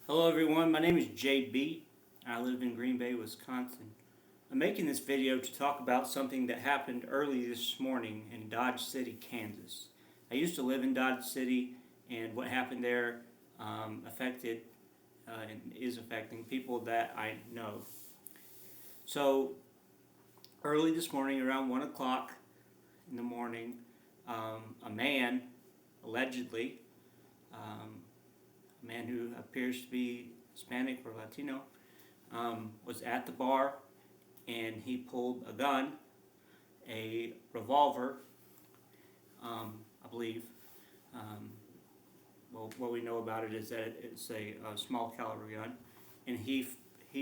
Hello everyone, my name is JB. I live in Green Bay, Wisconsin. I'm making this video to talk about something that happened early this morning in Dodge City, Kansas. I used to live in Dodge City, and what happened there affected and is affecting people that I know. So, early this morning, around 1 o'clock in the morning, a man, allegedly, a man who appears to be Hispanic or Latino, was at the bar and he pulled a gun, a revolver, I believe. Um, well, what we know about it is that it's a small caliber gun, and he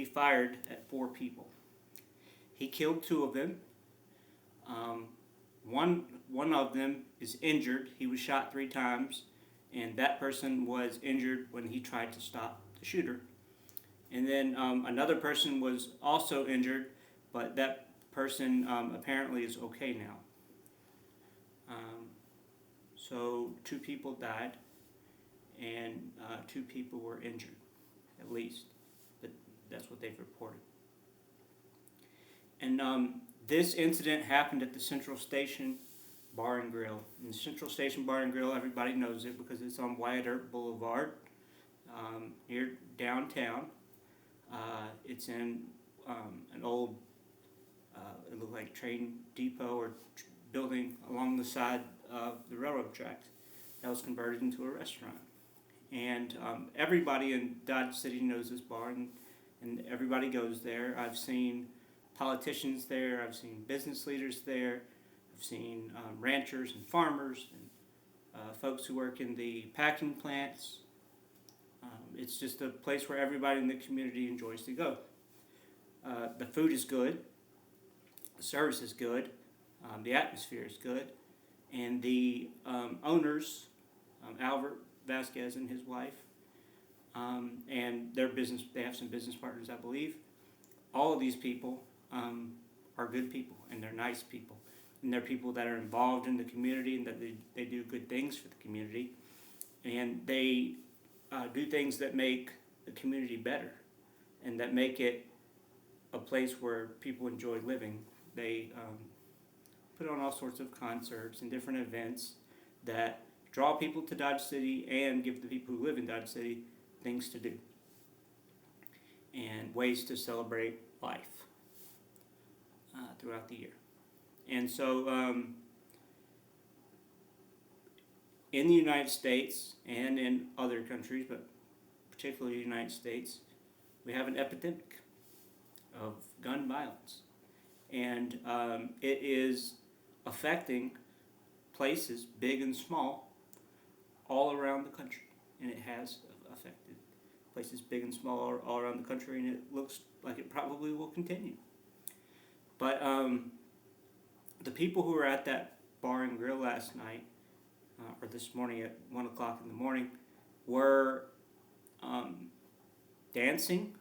fired at four people. He killed two of them. Um, one of them is injured. He was shot three times, and that person was injured when he tried to stop the shooter. And then another person was also injured, but that person apparently is okay now. So two people died, and two people were injured, at least. But that's what they've reported. And this incident happened at the Central Station Bar and Grill. And the Central Station Bar and Grill, everybody knows it because it's on Wyatt Earp Boulevard, near downtown. It's in an old, it looked like train depot or building along the side of the railroad tracks that was converted into a restaurant. And everybody in Dodge City knows this bar, and everybody goes there. I've seen politicians there, I've seen business leaders there, I've seen ranchers and farmers and folks who work in the packing plants. It's just a place where everybody in the community enjoys to go. The food is good, the service is good, the atmosphere is good, and the owners, Albert Vasquez and his wife, and they have some business partners, I believe. All of these people are good people, and they're nice people, and they're people that are involved in the community, and that they do good things for the community, and they do things that make the community better, and that make it a place where people enjoy living. They put on all sorts of concerts and different events that draw people to Dodge City and give the people who live in Dodge City things to do and ways to celebrate life throughout the year. And so in the United States and in other countries, but particularly the United States, we have an epidemic of gun violence. And it is affecting places, big and small, all around the country. And it has affected places big and small all around the country, and it looks like it probably will continue. But the people who were at that bar and grill last night, or this morning at 1 o'clock in the morning, were dancing,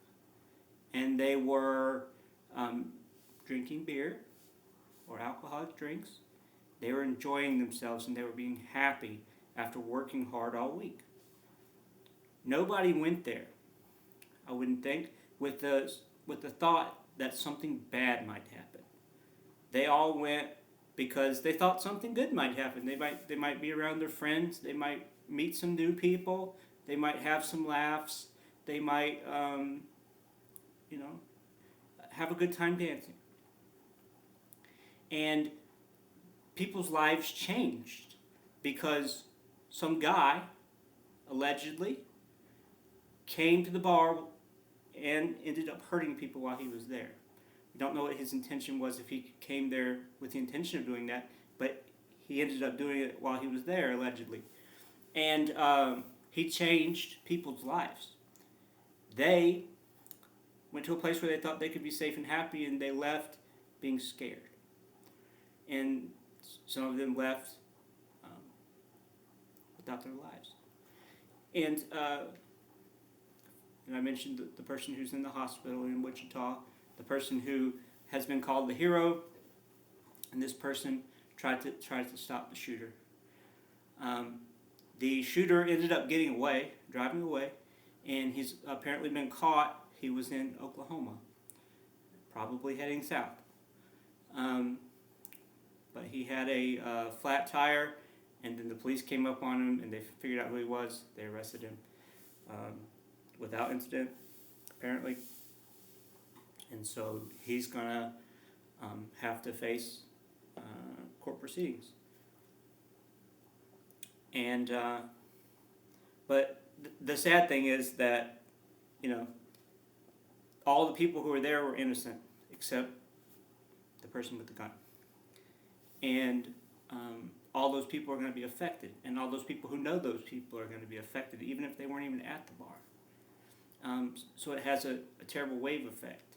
and they were drinking beer or alcoholic drinks. They were enjoying themselves, and they were being happy after working hard all week. Nobody went there, I wouldn't think, with the thought that something bad might happen. They all went because they thought something good might happen. They might be around their friends. They might meet some new people. They might have some laughs. They might, have a good time dancing. And people's lives changed because some guy, allegedly, came to the bar and ended up hurting people while he was there. We don't know what his intention was, if he came there with the intention of doing that, but he ended up doing it while he was there, allegedly. And he changed people's lives. They went to a place where they thought they could be safe and happy, and they left being scared. And some of them left without their lives. And I mentioned the person who's in the hospital in Wichita, the person who has been called the hero, and this person tried to stop the shooter. The shooter ended up getting away, driving away, and he's apparently been caught. He was in Oklahoma, probably heading south. Um, but he had a flat tire, and then the police came up on him, and they figured out who he was. They arrested him without incident, apparently. And so he's gonna have to face court proceedings. And but the sad thing is that, you know, all the people who were there were innocent except the person with the gun. And all those people are going to be affected, and all those people who know those people are going to be affected, even if they weren't even at the bar. So it has a terrible wave effect.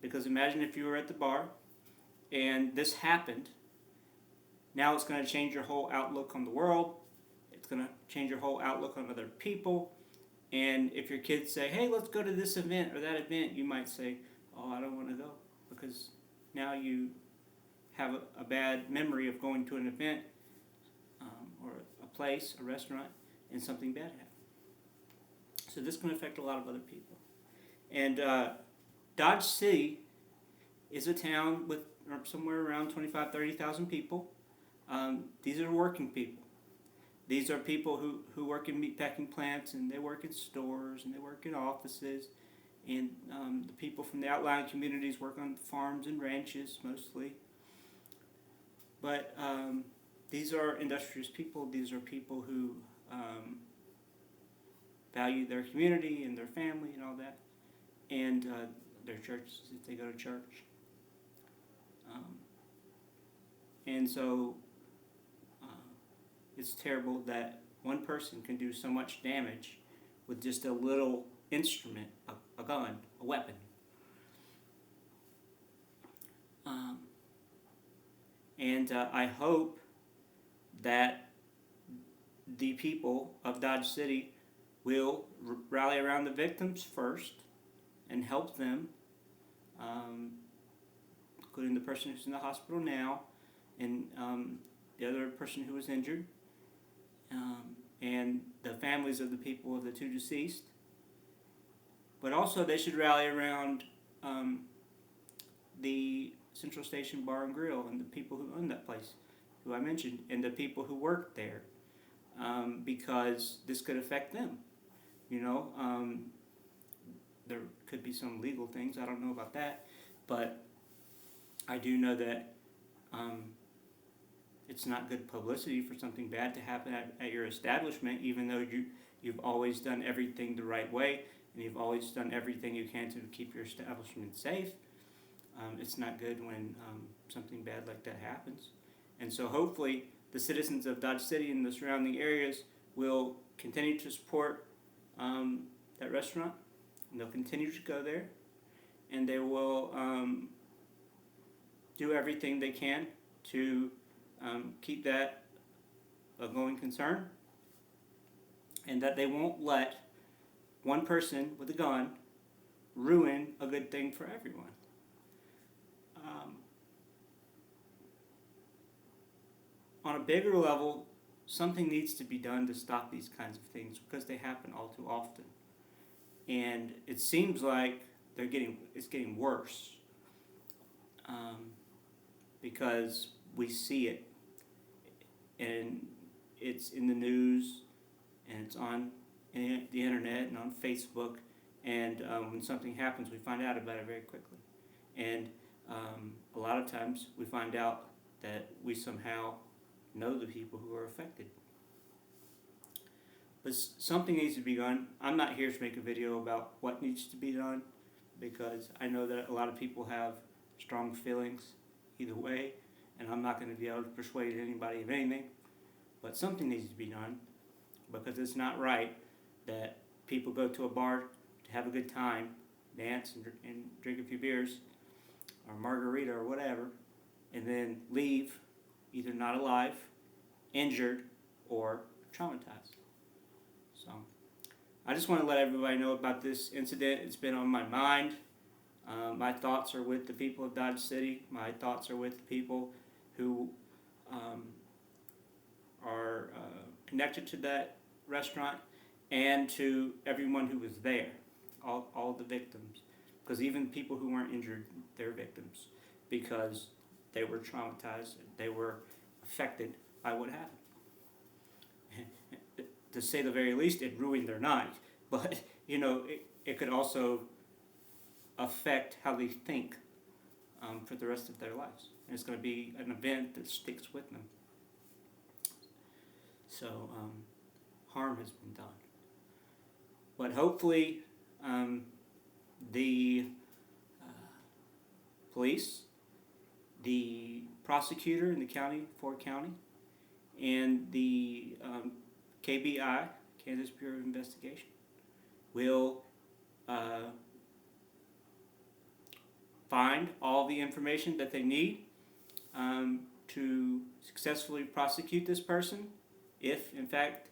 Because imagine if you were at the bar and this happened. Now it's going to change your whole outlook on the world. It's going to change your whole outlook on other people. And if your kids say, hey, let's go to this event or that event, you might say, oh, I don't want to go, because now you have a bad memory of going to an event or a place, a restaurant, and something bad happened. So this can affect a lot of other people. And Dodge City is a town with somewhere around 25,000, 30,000 people. These are working people. These are people who work in meatpacking plants, and they work in stores, and they work in offices. And the people from the outlying communities work on farms and ranches mostly. But these are industrious people. These are people who value their community and their family and all that. And their churches, if they go to church. And so it's terrible that one person can do so much damage with just a little instrument, a gun, a weapon. And I hope that the people of Dodge City will rally around the victims first and help them, including the person who's in the hospital now, and the other person who was injured, and the families of the people of the two deceased. But also they should rally around the Central Station Bar and Grill and the people who own that place, who I mentioned, and the people who work there, because this could affect them. You know, there could be some legal things, I don't know about that, but I do know that it's not good publicity for something bad to happen at your establishment, even though you've always done everything the right way, and you've always done everything you can to keep your establishment safe. It's not good when something bad like that happens. And so hopefully the citizens of Dodge City and the surrounding areas will continue to support that restaurant, and they'll continue to go there, and they will do everything they can to keep that a going concern, and that they won't let one person with a gun ruin a good thing for everyone. On a bigger level, something needs to be done to stop these kinds of things, because they happen all too often. And it seems like it's getting worse, because we see it, and it's in the news, and it's on the internet and on Facebook, and when something happens, we find out about it very quickly. And a lot of times we find out that we somehow know the people who are affected. But something needs to be done. I'm not here to make a video about what needs to be done, because I know that a lot of people have strong feelings either way, and I'm not going to be able to persuade anybody of anything. But something needs to be done, because it's not right that people go to a bar to have a good time, dance and drink a few beers or margarita or whatever, and then leave either not alive, injured, or traumatized. So I just want to let everybody know about this incident. It's been on my mind. My thoughts are with the people of Dodge City. My thoughts are with the people who are connected to that restaurant, and to everyone who was there, all the victims, because even people who weren't injured, they're victims, because they were traumatized, they were affected by what happened. To say the very least, it ruined their night, but it could also affect how they think for the rest of their lives. And it's going to be an event that sticks with them. So harm has been done. But hopefully the police, the prosecutor in the county, Ford County, and the KBI, Kansas Bureau of Investigation, will find all the information that they need to successfully prosecute this person, if in fact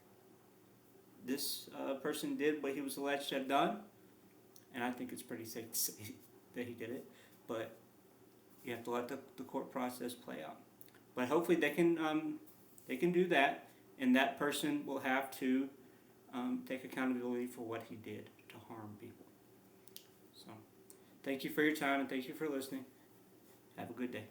this person did what he was alleged to have done. And I think it's pretty safe to say that he did it, but you have to let the court process play out. But hopefully they can do that, and that person will have to take accountability for what he did to harm people. So thank you for your time, and thank you for listening. Have a good day.